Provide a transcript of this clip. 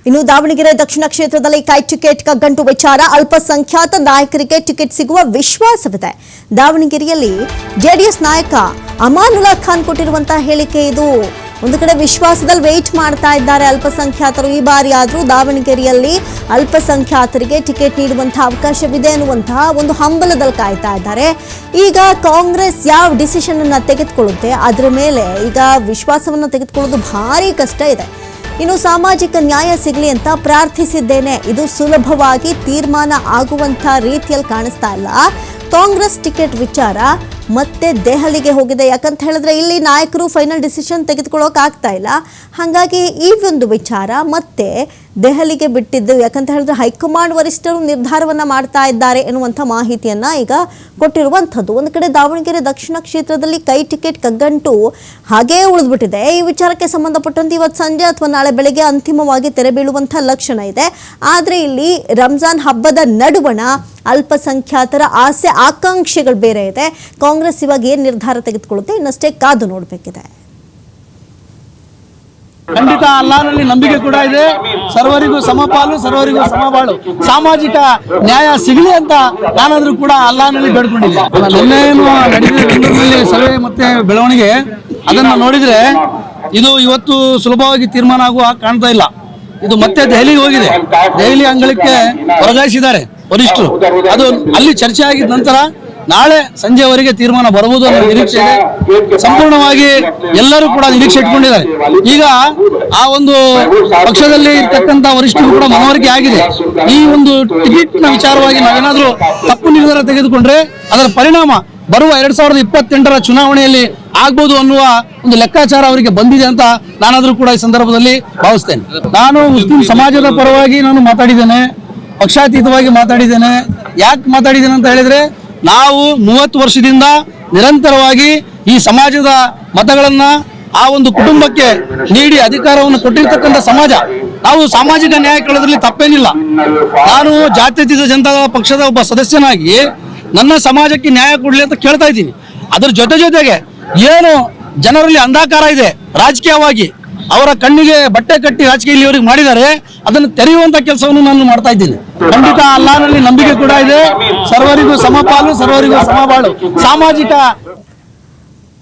ಇನ್ನು ದಾವಣಗೆರೆ ದಕ್ಷಿಣ ಕ್ಷೇತ್ರದಲ್ಲಿ ಕೈ ಟಿಕೆಟ್ ಕಗ್ಗಂಟು ವಿಚಾರ ಅಲ್ಪಸಂಖ್ಯಾತ ನಾಯಕರಿಗೆ ಟಿಕೆಟ್ ಸಿಗುವ ವಿಶ್ವಾಸವಿದೆ. ದಾವಣಗೆರೆಯಲ್ಲಿ ಜೆಡಿಎಸ್ ನಾಯಕ ಅಮಾನುಲ್ಲಾ ಖಾನ್ ಕೊಟ್ಟಿರುವಂತಹ ಹೇಳಿಕೆ ಇದು. ಒಂದು ಕಡೆ ವಿಶ್ವಾಸದಲ್ಲಿ ವೇಟ್ ಮಾಡ್ತಾ ಇದ್ದಾರೆ ಅಲ್ಪಸಂಖ್ಯಾತರು. ಈ ಬಾರಿ ಆದರೂ ದಾವಣಗೆರೆಯಲ್ಲಿ ಅಲ್ಪಸಂಖ್ಯಾತರಿಗೆ ಟಿಕೆಟ್ ನೀಡುವಂತಹ ಅವಕಾಶವಿದೆ ಅನ್ನುವಂತಹ ಒಂದು ಹಂಬಲದಲ್ಲಿ ಕಾಯ್ತಾ ಇದ್ದಾರೆ. ಈಗ ಕಾಂಗ್ರೆಸ್ ಯಾವ ಡಿಸಿಷನ್ ಅನ್ನ ತೆಗೆದುಕೊಳ್ಳುತ್ತೆ ಅದರ ಮೇಲೆ ಈಗ ವಿಶ್ವಾಸವನ್ನು ತೆಗೆದುಕೊಳ್ಳೋದು ಭಾರಿ ಕಷ್ಟ ಇದೆ. ಇನ್ನು ಸಾಮಾಜಿಕ ನ್ಯಾಯ ಸಿಗಲಿ ಅಂತ ಪ್ರಾರ್ಥಿಸಿದ್ದೇನೆ, ಇದು ಸುಲಭವಾಗಿ ತೀರ್ಮಾನ ಆಗುವಂಥ ರೀತಿಯಲ್ಲಿ ಕಾಣಿಸ್ತಾ ಇಲ್ಲ. ಕಾಂಗ್ರೆಸ್ ಟಿಕೆಟ್ ವಿಚಾರ ಮತ್ತೆ ದೆಹಲಿಗೆ ಹೋಗಿದೆ. ಯಾಕಂತ ಹೇಳಿದ್ರೆ ಇಲ್ಲಿ ನಾಯಕರು ಫೈನಲ್ ಡಿಸಿಷನ್ ತೆಗೆದುಕೊಳ್ಳೋಕೆ ಆಗ್ತಾ ಇಲ್ಲ. ಹಾಗಾಗಿ ಈ ಒಂದು ವಿಚಾರ ಮತ್ತೆ ದೆಹಲಿಗೆ ಬಿಟ್ಟಿದ್ದು. ಯಾಕಂತ ಹೇಳಿದ್ರೆ ಹೈಕಮಾಂಡ್ ವರಿಷ್ಠರು ನಿರ್ಧಾರವನ್ನ ಮಾಡ್ತಾ ಇದ್ದಾರೆ ಎನ್ನುವಂಥ ಮಾಹಿತಿಯನ್ನ ಈಗ ಕೊಟ್ಟಿರುವಂಥದ್ದು. ಒಂದು ಕಡೆ ದಾವಣಗೆರೆ ದಕ್ಷಿಣ ಕ್ಷೇತ್ರದಲ್ಲಿ ಕೈ ಟಿಕೆಟ್ ಕಗ್ಗಂಟು ಹಾಗೇ ಉಳಿದ್ಬಿಟ್ಟಿದೆ. ಈ ವಿಚಾರಕ್ಕೆ ಸಂಬಂಧಪಟ್ಟಂತೆ ಇವತ್ತು ಸಂಜೆ ಅಥವಾ ನಾಳೆ ಬೆಳಗ್ಗೆ ಅಂತಿಮವಾಗಿ ತೆರೆ ಬೀಳುವಂಥ ಲಕ್ಷಣ ಇದೆ. ಆದರೆ ಇಲ್ಲಿ ರಂಜಾನ್ ಹಬ್ಬದ ನಡುವಣ ಅಲ್ಪಸಂಖ್ಯಾತರ ಆಸೆ ಆಕಾಂಕ್ಷೆಗಳು ಬೇರೆ ಇದೆ. ಕಾಂಗ್ರೆಸ್ ಇವಾಗ ಏನ್ ನಿರ್ಧಾರ ತೆಗೆದುಕೊಳ್ಳುತ್ತೆ ಇನ್ನಷ್ಟೇ ಕಾದು ನೋಡಬೇಕಿದೆ. ಖಂಡಿತ ಅಲ್ಲಾಹನಲ್ಲಿ ನಂಬಿಕೆ ಕೂಡ ಇದೆ. ಸರ್ವರಿಗೂ ಸಮಪಾಲು, ಸರ್ವರಿಗೂ ಸಮಬಾಳು, ಸಾಮಾಜಿಕ ನ್ಯಾಯ ಸಿಗಲಿ ಅಂತ ನಾನಾದ್ರೂ ಕೂಡ ಅಲ್ಲಾಹನಲ್ಲಿ ಬೇಡ್ಕೊಂಡಿದ್ದೆ. ನಿನ್ನೇನು ನಡೆದಿದೆ ಬೆಂಗಳೂರಿನಲ್ಲಿ ಸಭೆ ಮತ್ತೆ ಬೆಳವಣಿಗೆ, ಅದನ್ನ ನೋಡಿದ್ರೆ ಇದು ಇವತ್ತು ಸುಲಭವಾಗಿ ತೀರ್ಮಾನ ಆಗುವ ಕಾಣ್ತಾ ಇಲ್ಲ. ಇದು ಮತ್ತೆ ದೆಹಲಿಗೆ ಹೋಗಿದೆ. ದೆಹಲಿ ಅಂಗಳಕ್ಕೆ ವರ್ಗಾಯಿಸಿದ್ದಾರೆ ವರಿಷ್ಠರು. ಅದು ಅಲ್ಲಿ ಚರ್ಚೆ ಆಗಿದ ನಂತರ ನಾಳೆ ಸಂಜೆವರೆಗೆ ತೀರ್ಮಾನ ಬರಬಹುದು ಅನ್ನೋ ನಿರೀಕ್ಷೆ ಇದೆ. ಸಂಪೂರ್ಣವಾಗಿ ಎಲ್ಲರೂ ಕೂಡ ನಿರೀಕ್ಷೆ ಇಟ್ಕೊಂಡಿದ್ದಾರೆ. ಈಗ ಆ ಒಂದು ಪಕ್ಷದಲ್ಲಿ ಇರ್ತಕ್ಕಂಥ ವರಿಷ್ಠರು ಕೂಡ ಮನವರಿಕೆ ಆಗಿದೆ. ಈ ಒಂದು ಟಿಕೆಟ್ ನ ವಿಚಾರವಾಗಿ ನಾವೇನಾದ್ರೂ ತಪ್ಪು ನಿರ್ಧಾರ ತೆಗೆದುಕೊಂಡ್ರೆ ಅದರ ಪರಿಣಾಮ ಬರುವ 2028ರ ಚುನಾವಣೆಯಲ್ಲಿ ಆಗ್ಬೋದು ಅನ್ನುವ ಒಂದು ಲೆಕ್ಕಾಚಾರ ಅವರಿಗೆ ಬಂದಿದೆ ಅಂತ ನಾನಾದ್ರೂ ಕೂಡ ಈ ಸಂದರ್ಭದಲ್ಲಿ ಭಾವಿಸ್ತೇನೆ. ನಾನು ಮುಸ್ಲಿಂ ಸಮಾಜದ ಪರವಾಗಿ ನಾನು ಮಾತಾಡಿದ್ದೇನೆ, ಪಕ್ಷಾತೀತವಾಗಿ ಮಾತಾಡಿದ್ದೇನೆ. ಯಾಕೆ ಮಾತಾಡಿದ್ದೇನೆ ಅಂತ ಹೇಳಿದ್ರೆ, ನಾವು 30 ವರ್ಷದಿಂದ ನಿರಂತರವಾಗಿ ಈ ಸಮಾಜದ ಮತಗಳನ್ನ ಆ ಒಂದು ಕುಟುಂಬಕ್ಕೆ ನೀಡಿ ಅಧಿಕಾರವನ್ನು ಕೊಟ್ಟಿರ್ತಕ್ಕಂಥ ಸಮಾಜ. ನಾವು ಸಾಮಾಜಿಕ ನ್ಯಾಯ ಕೇಳೋದ್ರಲ್ಲಿ ತಪ್ಪೇನಿಲ್ಲ. ನಾನು ಜಾತ್ಯತೀತ ಜನತಾ ಪಕ್ಷದ ಒಬ್ಬ ಸದಸ್ಯನಾಗಿ ನನ್ನ ಸಮಾಜಕ್ಕೆ ನ್ಯಾಯ ಕೊಡ್ಲಿ ಅಂತ ಕೇಳ್ತಾ ಇದ್ದೀನಿ. ಅದರ ಜೊತೆಗೆ ಏನು ಜನರಲ್ಲಿ ಅಂಧಾಕಾರ ಇದೆ ರಾಜಕೀಯವಾಗಿ, ಅವರ ಕಣ್ಣಿಗೆ ಬಟ್ಟೆ ಕಟ್ಟಿ ರಾಜಕೀಯ ಅವರಿಗೆ ಮಾಡಿದ್ದಾರೆ, ಅದನ್ನು ತೆರೆಯುವಂತ ಕೆಲಸವನ್ನು ನಾನು ಮಾಡ್ತಾ ಇದ್ದೀನಿ. ಖಂಡಿತ ಅಲ್ಲಾಹನಲ್ಲಿ ನಂಬಿಕೆ ಕೂಡ ಇದೆ. ಸರ್ವರಿಗೂ ಸಮಪಾಲು, ಸರ್ವರಿಗೂ ಸಮಬಾಳು, ಸಾಮಾಜಿಕ